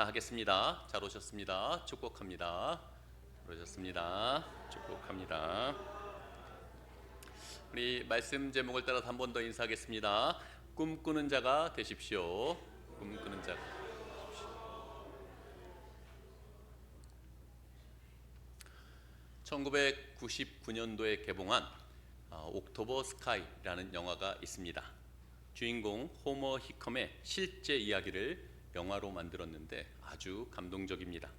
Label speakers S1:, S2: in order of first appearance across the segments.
S1: 다 하겠습니다. 잘 오셨습니다. 축복합니다. 잘 오셨습니다. 축복합니다. 우리 말씀 제목을 따라서 한 번 더 인사하겠습니다. 꿈꾸는 자가 되십시오. 꿈꾸는 자가 되십시오. 1999년도에 개봉한 옥토버 스카이라는 영화가 있습니다. 주인공 호머 히컴의 실제 이야기를 영화로 만들었는데 아주 감동적입니다.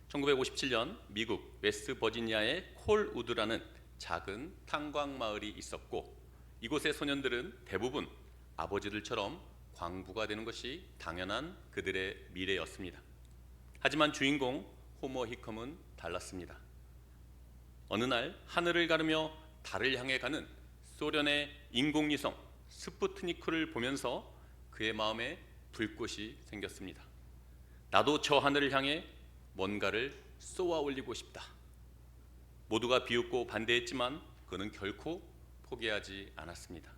S1: 1957년 미국 웨스트 버지니아의 콜우드라는 작은 탄광 마을이 있었고, 이곳의 소년들은 대부분 아버지들처럼 광부가 되는 것이 당연한 그들의 미래였습니다. 하지만 주인공 호머 히컴은 달랐습니다. 어느 날 하늘을 가르며 달을 향해 가는 소련의 인공위성 스푸트니크를 보면서 그의 마음에 불꽃이 생겼습니다. 나도 저 하늘을 향해 뭔가를 쏘아 올리고 싶다. 모두가 비웃고 반대했지만 그는 결코 포기하지 않았습니다.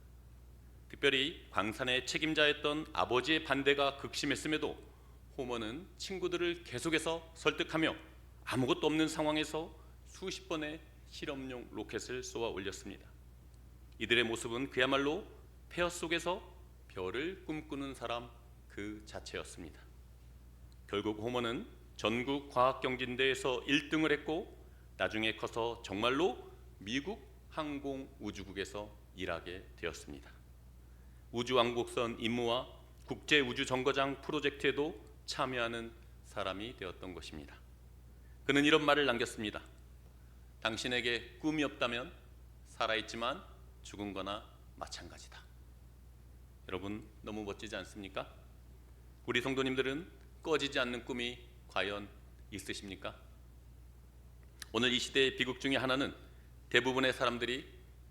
S1: 특별히 광산의 책임자였던 아버지의 반대가 극심했음에도 호머는 친구들을 계속해서 설득하며 아무것도 없는 상황에서 수십 번의 실험용 로켓을 쏘아 올렸습니다. 이들의 모습은 그야말로 폐허 속에서 별을 꿈꾸는 사람 그 자체였습니다. 결국 호머는 전국 과학경진대회에서 1등을 했고, 나중에 커서 정말로 미국 항공우주국에서 일하게 되었습니다. 우주왕복선 임무와 국제우주정거장 프로젝트에도 참여하는 사람이 되었던 것입니다. 그는 이런 말을 남겼습니다. 당신에게 꿈이 없다면 살아있지만 죽은 거나 마찬가지다. 여러분, 너무 멋지지 않습니까? 우리 성도님들은 꺼지지 않는 꿈이 과연 있으십니까? 오늘 이 시대의 비극 중에 하나는 대부분의 사람들이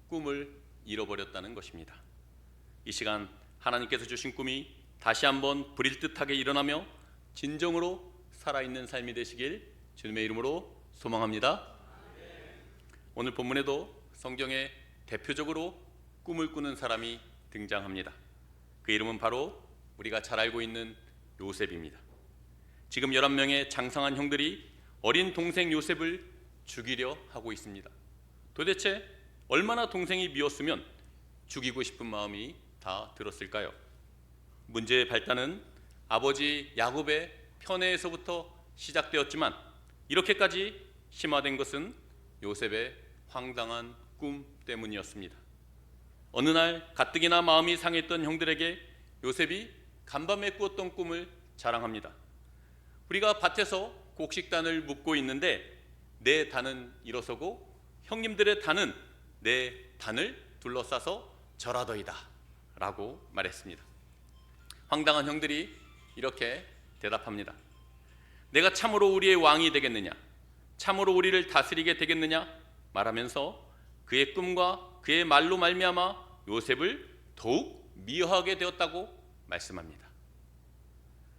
S1: 꿈을 잃어버렸다는 것입니다. 이 시간 하나님께서 주신 꿈이 다시 한번 불일듯하게 일어나며 진정으로 살아있는 삶이 되시길 주님의 이름으로 소망합니다. 오늘 본문에도 성경에 대표적으로 꿈을 꾸는 사람이 등장합니다. 그 이름은 바로 우리가 잘 알고 있는 요셉입니다. 지금 11명의 장성한 형들이 어린 동생 요셉을 죽이려 하고 있습니다. 도대체 얼마나 동생이 미웠으면 죽이고 싶은 마음이 다 들었을까요? 문제의 발단은 아버지 야곱의 편애에서부터 시작되었지만 이렇게까지 심화된 것은 요셉의 황당한 꿈 때문이었습니다. 어느 날 가뜩이나 마음이 상했던 형들에게 요셉이 간밤에 꾸었던 꿈을 자랑합니다. 우리가 밭에서 곡식단을 묶고 있는데 내 단은 일어서고 형님들의 단은 내 단을 둘러싸서 절하더이다 라고 말했습니다. 황당한 형들이 이렇게 대답합니다. 내가 참으로 우리의 왕이 되겠느냐, 참으로 우리를 다스리게 되겠느냐 말하면서 그의 꿈과 그의 말로 말미암아 요셉을 더욱 미워하게 되었다고 말씀합니다.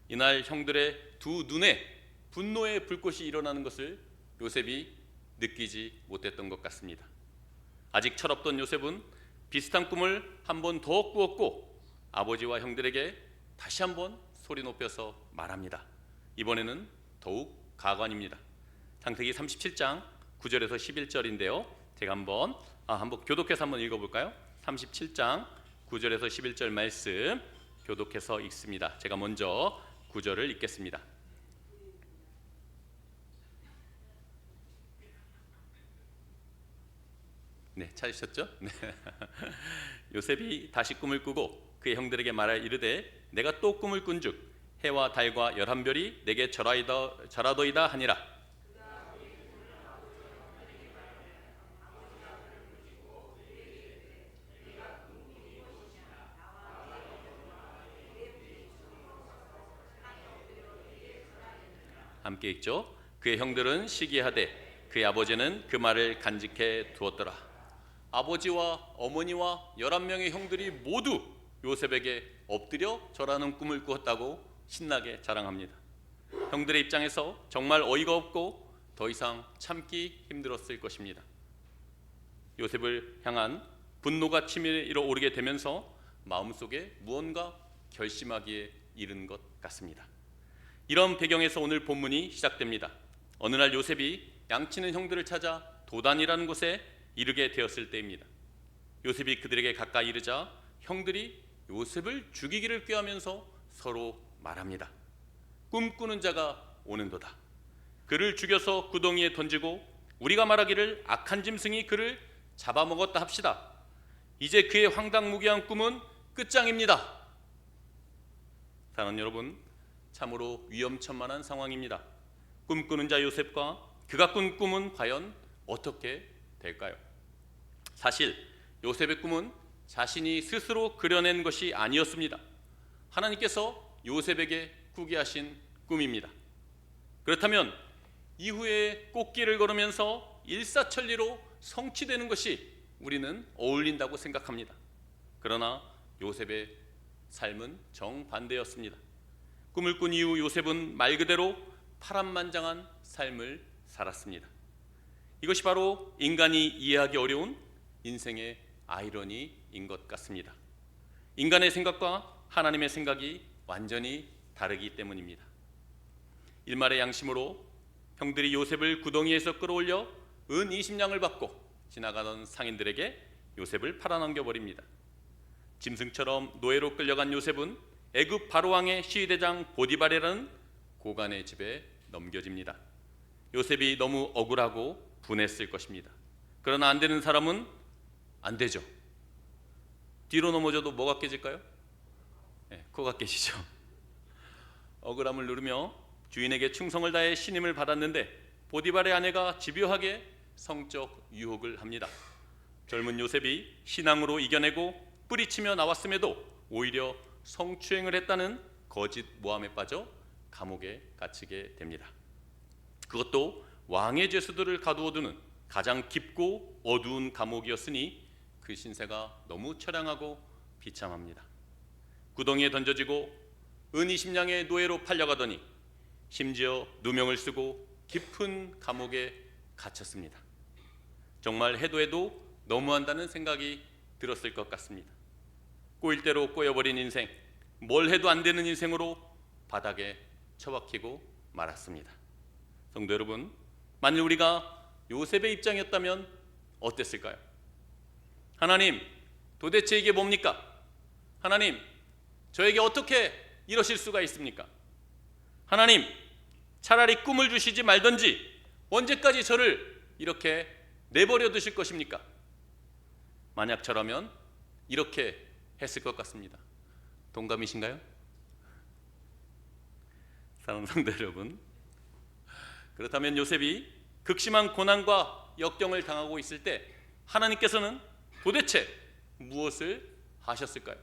S1: 이날 형들의 두 눈에 분노의 불꽃이 일어나는 것을 요셉이 느끼지 못했던 것 같습니다. 아직 철없던 요셉은 비슷한 꿈을 한 번 더 꾸었고 아버지와 형들에게 다시 한번 소리 높여서 말합니다. 이번에는 더욱 가관입니다. 창세기 37장 9절에서 11절인데요. 제가 한번 교독해서 한번 읽어볼까요? 37장 9절에서 11절 말씀 교독해서 읽습니다. 제가 먼저 9절을 읽겠습니다. 네, 찾으셨죠? 네. 요셉이 다시 꿈을 꾸고 그의 형들에게 말하여 이르되 내가 또 꿈을 꾼즉 해와 달과 11별이 내게 절하더이다 하니라. 함께 읽죠. 그의 형들은 시기하되 그의 아버지는 그 말을 간직해 두었더라. 아버지와 어머니와 11명의 형들이 모두 요셉에게 엎드려 절하는 꿈을 꾸었다고 신나게 자랑합니다. 형들의 입장에서 정말 어이가 없고 더 이상 참기 힘들었을 것입니다. 요셉을 향한 분노가 치밀어 오르게 되면서 마음속에 무언가 결심하기에 이른 것 같습니다. 이런 배경에서 오늘 본문이 시작됩니다. 어느 날 요셉이 양치는 형들을 찾아 도단이라는 곳에 이르게 되었을 때입니다. 요셉이 그들에게 가까이 이르자 형들이 요셉을 죽이기를 꾀하면서 서로 말합니다. 꿈꾸는 자가 오는도다. 그를 죽여서 구덩이에 던지고 우리가 말하기를 악한 짐승이 그를 잡아먹었다 합시다. 이제 그의 황당무계한 꿈은 끝장입니다. 사랑하는 여러분, 참으로 위험천만한 상황입니다. 꿈꾸는 자 요셉과 그가 꾼 꿈은 과연 어떻게 될까요? 사실 요셉의 꿈은 자신이 스스로 그려낸 것이 아니었습니다. 하나님께서 요셉에게 꾸게 하신 꿈입니다. 그렇다면 이후에 꽃길을 걸으면서 일사천리로 성취되는 것이 우리는 어울린다고 생각합니다. 그러나 요셉의 삶은 정반대였습니다. 꿈을 꾼 이후 요셉은 말 그대로 파란만장한 삶을 살았습니다. 이것이 바로 인간이 이해하기 어려운 인생의 아이러니인 것 같습니다. 인간의 생각과 하나님의 생각이 완전히 다르기 때문입니다. 일말의 양심으로 형들이 요셉을 구덩이에서 끌어올려 은 20냥을 받고 지나가던 상인들에게 요셉을 팔아넘겨버립니다. 짐승처럼 노예로 끌려간 요셉은 애굽 바로왕의 시위대장 보디발이라는 고관의 집에 넘겨집니다. 요셉이 너무 억울하고 분했을 것입니다. 그러나 안 되는 사람은 안 되죠. 뒤로 넘어져도 뭐가 깨질까요? 코가 깨지죠. 억울함을 누르며 주인에게 충성을 다해 신임을 받았는데 보디발의 아내가 집요하게 성적 유혹을 합니다. 젊은 요셉이 신앙으로 이겨내고 뿌리치며 나왔음에도 오히려 성추행을 했다는 거짓 모함에 빠져 감옥에 갇히게 됩니다. 그것도 왕의 죄수들을 가두어두는 가장 깊고 어두운 감옥이었으니 그 신세가 너무 처량하고 비참합니다. 구덩이에 던져지고 은 20냥의 노예로 팔려가더니 심지어 누명을 쓰고 깊은 감옥에 갇혔습니다. 정말 해도 해도 너무한다는 생각이 들었을 것 같습니다. 꼬일 대로 꼬여버린 인생, 뭘 해도 안 되는 인생으로 바닥에 처박히고 말았습니다. 성도 여러분, 만일 우리가 요셉의 입장이었다면 어땠을까요? 하나님, 도대체 이게 뭡니까? 하나님, 저에게 어떻게 이러실 수가 있습니까? 하나님, 차라리 꿈을 주시지 말던지 언제까지 저를 이렇게 내버려 두실 것입니까? 만약 저라면 이렇게 했을 것 같습니다. 동감이신가요? 사랑하는 성도 여러분, 그렇다면 요셉이 극심한 고난과 역경을 당하고 있을 때 하나님께서는 도대체 무엇을 하셨을까요?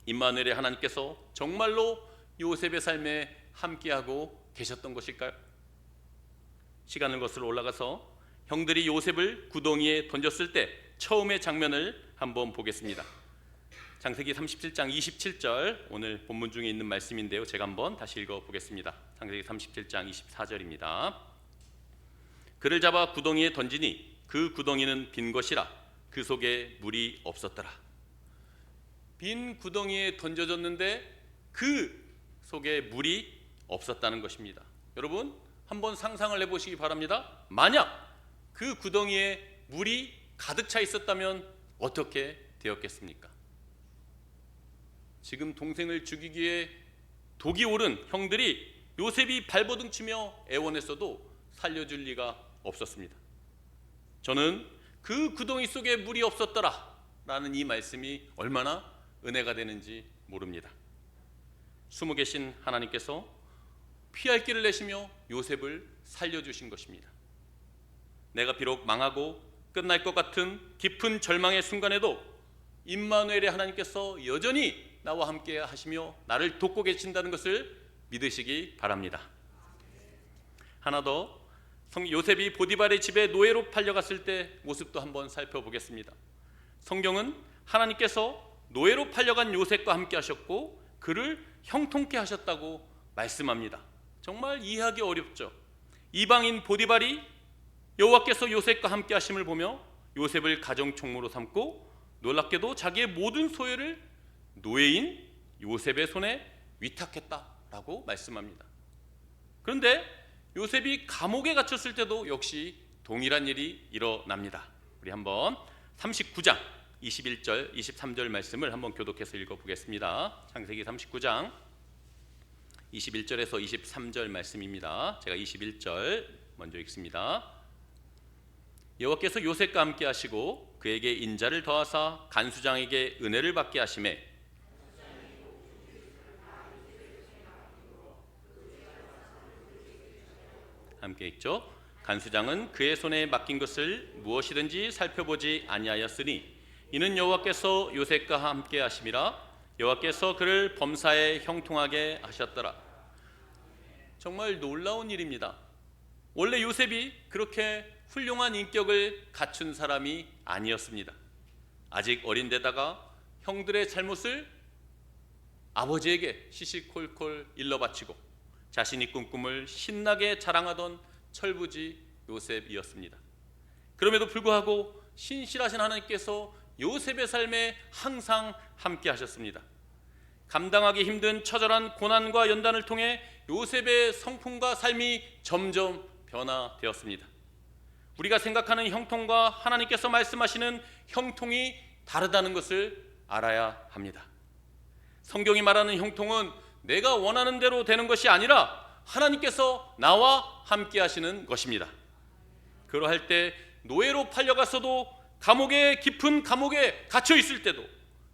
S1: 임마누엘의 하나님께서 정말로 요셉의 삶에 함께하고 계셨던 것일까요? 시간을 거슬러 올라가서 형들이 요셉을 구덩이에 던졌을 때 처음의 장면을 한번 보겠습니다. 창세기 37장 27절, 오늘 본문 중에 있는 말씀인데요, 제가 한번 다시 읽어보겠습니다. 창세기 37장 24절입니다. 그를 잡아 구덩이에 던지니 그 구덩이는 빈 것이라 그 속에 물이 없었더라. 빈 구덩이에 던져졌는데 그 속에 물이 없었다는 것입니다. 여러분, 한번 상상을 해보시기 바랍니다. 만약 그 구덩이에 물이 가득 차 있었다면 어떻게 되었겠습니까? 지금 동생을 죽이기 위해 독이 오른 형들이 요셉이 발버둥 치며 애원했어도 살려줄 리가 없었습니다. 저는 그 구덩이 속에 물이 없었더라 라는 이 말씀이 얼마나 은혜가 되는지 모릅니다. 숨어 계신 하나님께서 피할 길을 내시며 요셉을 살려주신 것입니다. 내가 비록 망하고 끝날 것 같은 깊은 절망의 순간에도 임마누엘의 하나님께서 여전히 나와 함께 하시며 나를 돕고 계신다는 것을 믿으시기 바랍니다. 하나 더, 요셉이 보디발의 집에 노예로 팔려갔을 때 모습도 한번 살펴보겠습니다. 성경은 하나님께서 노예로 팔려간 요셉과 함께 하셨고 그를 형통케 하셨다고 말씀합니다. 정말 이해하기 어렵죠. 이방인 보디발이 여호와께서 요셉과 함께 하심을 보며 요셉을 가정총무로 삼고 놀랍게도 자기의 모든 소유를 노예인 요셉의 손에 위탁했다라고 말씀합니다. 그런데 요셉이 감옥에 갇혔을 때도 역시 동일한 일이 일어납니다. 우리 한번 39장 21절 23절 말씀을 한번 교독해서 읽어보겠습니다. 창세기 39장 21절에서 23절 말씀입니다. 제가 21절 먼저 읽습니다. 여호와께서 요셉과 함께 하시고 그에게 인자를 더하사 간수장에게 은혜를 받게 하시매 함께 읽죠. 간수장은 그의 손에 맡긴 것을 무엇이든지 살펴보지 아니하였으니 이는 여호와께서 요셉과 함께 하심이라. 여호와께서 그를 범사에 형통하게 하셨더라. 정말 놀라운 일입니다. 원래 요셉이 그렇게 훌륭한 인격을 갖춘 사람이 아니었습니다. 아직 어린 데다가 형들의 잘못을 아버지에게 시시콜콜 일러바치고 자신이 꾼 꿈을 신나게 자랑하던 철부지 요셉이었습니다. 그럼에도 불구하고 신실하신 하나님께서 요셉의 삶에 항상 함께 하셨습니다. 감당하기 힘든 처절한 고난과 연단을 통해 요셉의 성품과 삶이 점점 변화되었습니다. 우리가 생각하는 형통과 하나님께서 말씀하시는 형통이 다르다는 것을 알아야 합니다. 성경이 말하는 형통은 내가 원하는 대로 되는 것이 아니라 하나님께서 나와 함께 하시는 것입니다. 그러할 때 노예로 팔려갔어도 깊은 감옥에 갇혀 있을 때도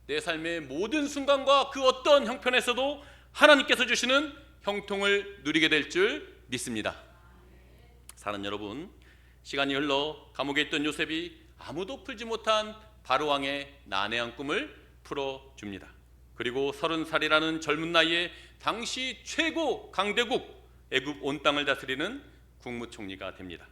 S1: 내 삶의 모든 순간과 그 어떤 형편에서도 하나님께서 주시는 형통을 누리게 될 줄 믿습니다. 사랑하는 여러분, 시간이 흘러 감옥에 있던 요셉이 아무도 풀지 못한 바로왕의 난해한 꿈을 풀어줍니다. 그리고 30살이라는 젊은 나이에 당시 최고 강대국 애굽 온 땅을 다스리는 국무총리가 됩니다.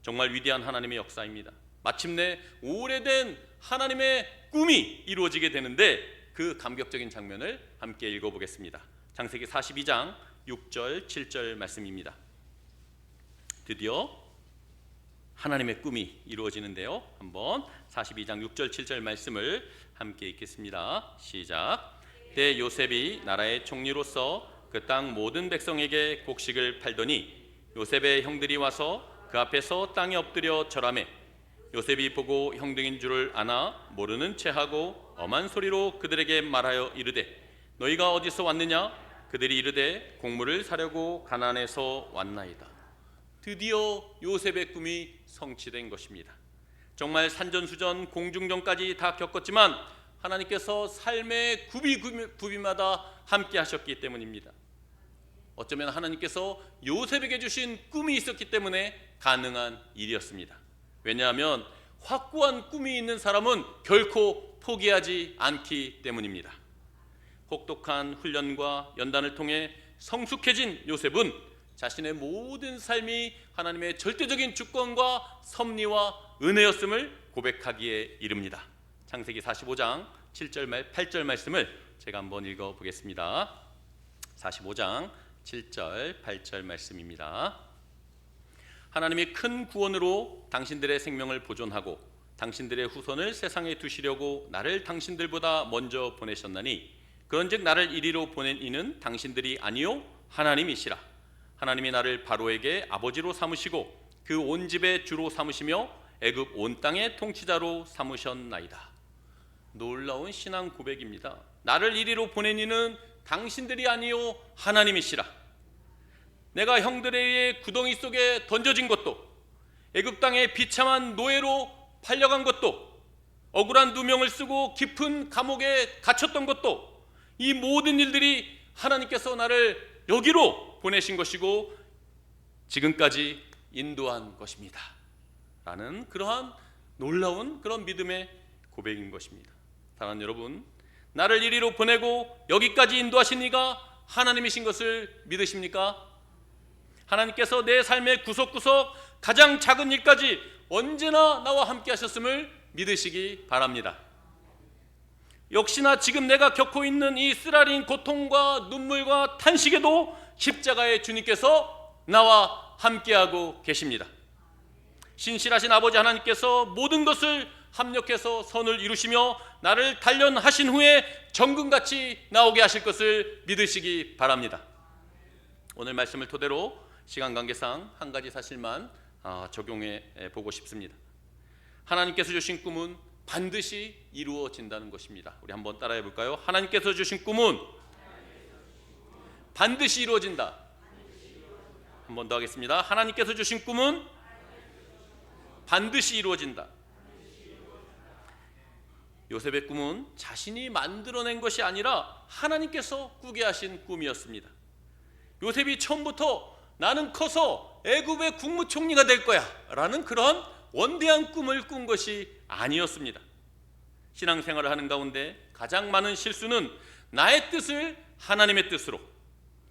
S1: 정말 위대한 하나님의 역사입니다. 마침내 오래된 하나님의 꿈이 이루어지게 되는데 그 감격적인 장면을 함께 읽어보겠습니다. 창세기 42장 6절 7절 말씀입니다. 드디어 하나님의 꿈이 이루어지는데요. 한번 42장 6절 7절 말씀을 함께 읽겠습니다. 시작. 때 요셉이 나라의 총리로서 그 땅 모든 백성에게 곡식을 팔더니 요셉의 형들이 와서 그 앞에서 땅에 엎드려 절하매 요셉이 보고 형들인 줄을 아나 모르는 체하고 엄한 소리로 그들에게 말하여 이르되 너희가 어디서 왔느냐? 그들이 이르되 곡물을 사려고 가나안에서 왔나이다. 드디어 요셉의 꿈이 성취된 것입니다. 정말 산전수전 공중전까지 다 겪었지만 하나님께서 삶의 구비마다 함께 하셨기 때문입니다. 어쩌면 하나님께서 요셉에게 주신 꿈이 있었기 때문에 가능한 일이었습니다. 왜냐하면 확고한 꿈이 있는 사람은 결코 포기하지 않기 때문입니다. 혹독한 훈련과 연단을 통해 성숙해진 요셉은 자신의 모든 삶이 하나님의 절대적인 주권과 섭리와 은혜였음을 고백하기에 이릅니다. 창세기 45장 7절 8절 말씀을 제가 한번 읽어보겠습니다. 45장 7절 8절 말씀입니다. 하나님이 큰 구원으로 당신들의 생명을 보존하고 당신들의 후손을 세상에 두시려고 나를 당신들보다 먼저 보내셨나니 그런즉 나를 이리로 보낸 이는 당신들이 아니요 하나님이시라. 하나님이 나를 바로에게 아버지로 삼으시고 그 온 집의 주로 삼으시며 애굽 온 땅의 통치자로 삼으셨나이다. 놀라운 신앙 고백입니다. 나를 이리로 보낸 이는 당신들이 아니요 하나님이시라. 내가 형들에 의해 구덩이 속에 던져진 것도 애굽 땅에 비참한 노예로 팔려간 것도 억울한 누명을 쓰고 깊은 감옥에 갇혔던 것도 이 모든 일들이 하나님께서 나를 여기로 보내신 것이고 지금까지 인도한 것입니다. 라는 그러한 놀라운 그런 믿음의 고백인 것입니다. 사랑하는 여러분, 나를 이리로 보내고 여기까지 인도하신 이가 하나님이신 것을 믿으십니까? 하나님께서 내 삶의 구석구석 가장 작은 일까지 언제나 나와 함께 하셨음을 믿으시기 바랍니다. 역시나 지금 내가 겪고 있는 이 쓰라린 고통과 눈물과 탄식에도 십자가의 주님께서 나와 함께하고 계십니다. 신실하신 아버지 하나님께서 모든 것을 합력해서 선을 이루시며 나를 단련하신 후에 정금같이 나오게 하실 것을 믿으시기 바랍니다. 오늘 말씀을 토대로 시간 관계상 한 가지 사실만 적용해 보고 싶습니다. 하나님께서 주신 꿈은 반드시 이루어진다는 것입니다. 우리 한번 따라해 볼까요? 하나님께서 주신 꿈은 반드시 이루어진다. 한 번 더 하겠습니다. 하나님께서 주신 꿈은 반드시 이루어진다. 요셉의 꿈은 자신이 만들어낸 것이 아니라 하나님께서 꾸게 하신 꿈이었습니다. 요셉이 처음부터 나는 커서 애굽의 국무총리가 될 거야 라는 그런 원대한 꿈을 꾼 것이 아니었습니다. 신앙생활을 하는 가운데 가장 많은 실수는 나의 뜻을 하나님의 뜻으로,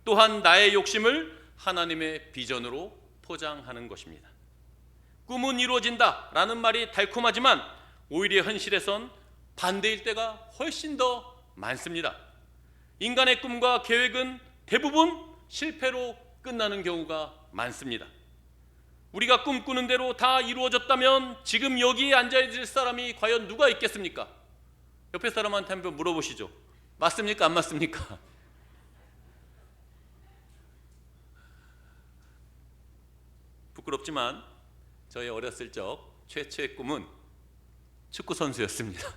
S1: 또한 나의 욕심을 하나님의 비전으로 포장하는 것입니다. 꿈은 이루어진다 라는 말이 달콤하지만 오히려 현실에선 반대일 때가 훨씬 더 많습니다. 인간의 꿈과 계획은 대부분 실패로 끝나는 경우가 많습니다. 우리가 꿈꾸는 대로 다 이루어졌다면 지금 여기에 앉아있을 사람이 과연 누가 있겠습니까? 옆에 사람한테 한번 물어보시죠. 맞습니까? 안 맞습니까? 부끄럽지만 저의 어렸을 적 최초의 꿈은 축구 선수였습니다.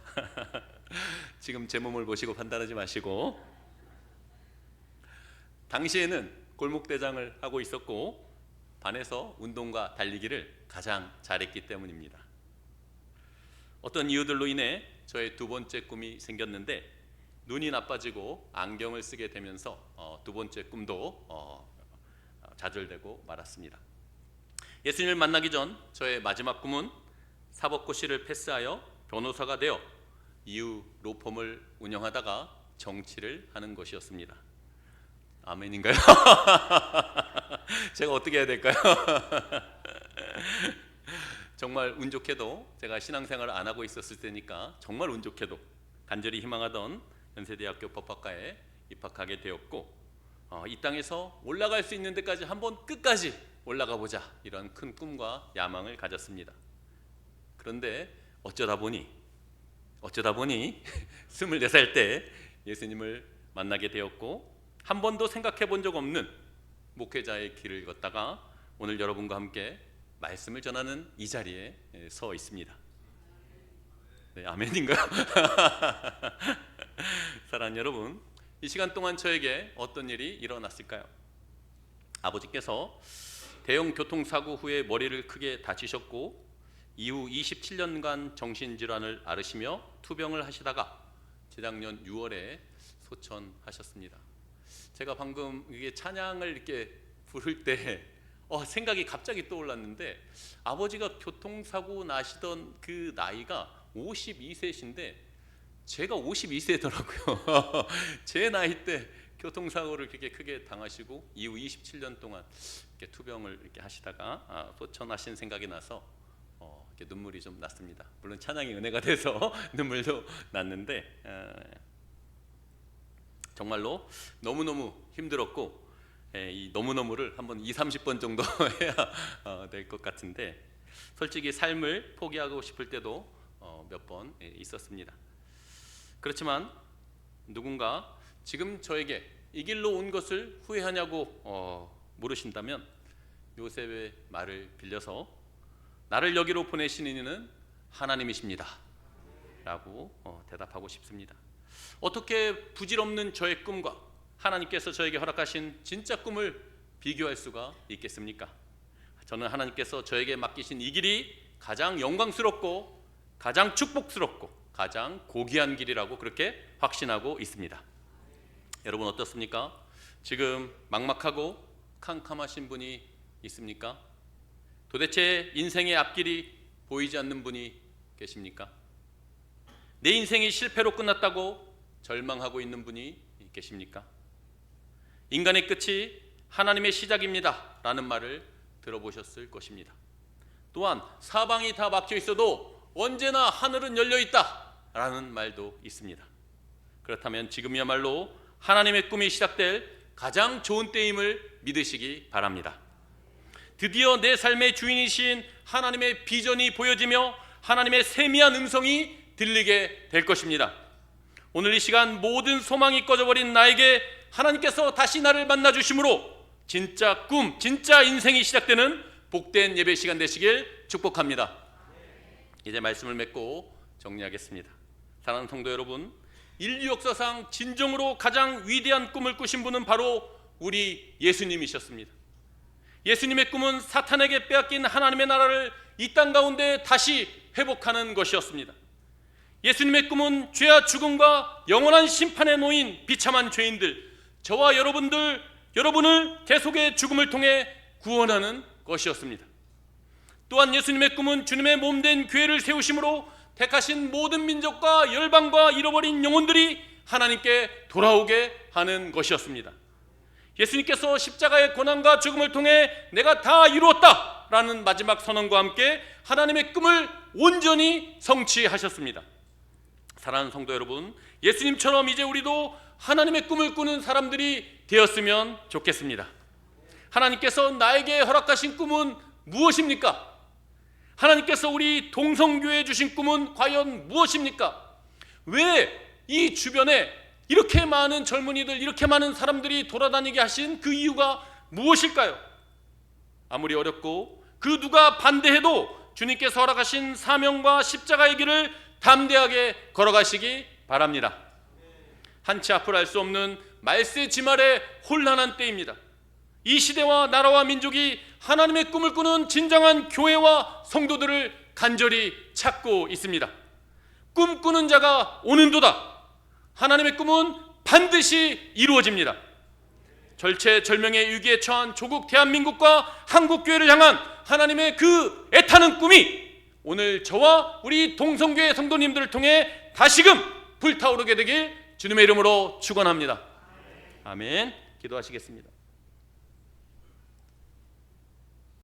S1: 지금 제 몸을 보시고 판단하지 마시고, 당시에는 골목대장을 하고 있었고 반에서 운동과 달리기를 가장 잘했기 때문입니다. 어떤 이유들로 인해 저의 두 번째 꿈이 생겼는데 눈이 나빠지고 안경을 쓰게 되면서 두 번째 꿈도 좌절되고 말았습니다. 예수님을 만나기 전 저의 마지막 꿈은 사법고시를 패스하여 변호사가 되어 이후 로펌을 운영하다가 정치를 하는 것이었습니다. 아멘인가요? 제가 어떻게 해야 될까요? 정말 운 좋게도 제가 신앙생활을 안 하고 있었을 때니까 정말 운 좋게도 간절히 희망하던 연세대학교 법학과에 입학하게 되었고, 이 땅에서 올라갈 수 있는 데까지 한번 끝까지 올라가 보자, 이런 큰 꿈과 야망을 가졌습니다. 그런데 어쩌다 보니 24살 때 예수님을 만나게 되었고, 한 번도 생각해 본 적 없는 목회자의 길을 걷다가 오늘 여러분과 함께 말씀을 전하는 이 자리에 서 있습니다. 네, 아멘인가요? 사랑하는 여러분, 이 시간 동안 저에게 어떤 일이 일어났을까요? 아버지께서 대형 교통사고 후에 머리를 크게 다치셨고 이후 27년간 정신질환을 앓으시며 투병을 하시다가 재작년 6월에 소천하셨습니다. 제가 방금 이게 찬양을 이렇게 부를 때 생각이 갑자기 떠올랐는데, 아버지가 교통사고 나시던 그 나이가 52세신데 제가 52세더라고요. 제 나이 때 교통사고를 그렇게 크게 당하시고 이후 27년 동안 이렇게 투병을 이렇게 하시다가 소천하신 생각이 나서 이렇게 눈물이 좀 났습니다. 물론 찬양이 은혜가 돼서 눈물도 났는데 정말로 너무너무 힘들었고, 이 너무너무를 한번 20-30번 정도 해야 될 것 같은데, 솔직히 삶을 포기하고 싶을 때도 몇 번 있었습니다. 그렇지만 누군가 지금 저에게 이 길로 온 것을 후회하냐고 물으신다면 요셉의 말을 빌려서 나를 여기로 보내신 이는 하나님이십니다 라고 대답하고 싶습니다. 어떻게 부질없는 저의 꿈과 하나님께서 저에게 허락하신 진짜 꿈을 비교할 수가 있겠습니까? 저는 하나님께서 저에게 맡기신 이 길이 가장 영광스럽고 가장 축복스럽고 가장 고귀한 길이라고 그렇게 확신하고 있습니다. 여러분 어떻습니까? 지금 막막하고 캄캄하신 분이 있습니까? 도대체 인생의 앞길이 보이지 않는 분이 계십니까? 내 인생이 실패로 끝났다고 절망하고 있는 분이 계십니까? 인간의 끝이 하나님의 시작입니다 라는 말을 들어보셨을 것입니다. 또한 사방이 다 막혀 있어도 언제나 하늘은 열려 있다 라는 말도 있습니다. 그렇다면 지금이야말로 하나님의 꿈이 시작될 가장 좋은 때임을 믿으시기 바랍니다. 드디어 내 삶의 주인이신 하나님의 비전이 보여지며 하나님의 세미한 음성이 들리게 될 것입니다. 오늘 이 시간 모든 소망이 꺼져버린 나에게 하나님께서 다시 나를 만나주심으로 진짜 꿈, 진짜 인생이 시작되는 복된 예배 시간 되시길 축복합니다. 이제 말씀을 맺고 정리하겠습니다. 사랑하는 성도 여러분, 인류 역사상 진정으로 가장 위대한 꿈을 꾸신 분은 바로 우리 예수님이셨습니다. 예수님의 꿈은 사탄에게 빼앗긴 하나님의 나라를 이 땅 가운데 다시 회복하는 것이었습니다. 예수님의 꿈은 죄와 죽음과 영원한 심판에 놓인 비참한 죄인들, 저와 여러분을 계속의 죽음을 통해 구원하는 것이었습니다. 또한 예수님의 꿈은 주님의 몸된 교회를 세우심으로 택하신 모든 민족과 열방과 잃어버린 영혼들이 하나님께 돌아오게 하는 것이었습니다. 예수님께서 십자가의 고난과 죽음을 통해 내가 다 이루었다 라는 마지막 선언과 함께 하나님의 꿈을 온전히 성취하셨습니다. 사랑하는 성도 여러분, 예수님처럼 이제 우리도 하나님의 꿈을 꾸는 사람들이 되었으면 좋겠습니다. 하나님께서 나에게 허락하신 꿈은 무엇입니까? 하나님께서 우리 동성교회에 주신 꿈은 과연 무엇입니까? 왜 이 주변에 이렇게 많은 젊은이들, 이렇게 많은 사람들이 돌아다니게 하신 그 이유가 무엇일까요? 아무리 어렵고 그 누가 반대해도 주님께서 허락하신 사명과 십자가의 길을 담대하게 걸어가시기 바랍니다. 한치 앞을 알 수 없는 말세지말의 혼란한 때입니다. 이 시대와 나라와 민족이 하나님의 꿈을 꾸는 진정한 교회와 성도들을 간절히 찾고 있습니다. 꿈꾸는 자가 오는도다. 하나님의 꿈은 반드시 이루어집니다. 절체절명의 위기에 처한 조국 대한민국과 한국교회를 향한 하나님의 그 애타는 꿈이 오늘 저와 우리 동성교회 성도님들을 통해 다시금 불타오르게 되길 주님의 이름으로 축원합니다. 아멘. 기도하시겠습니다.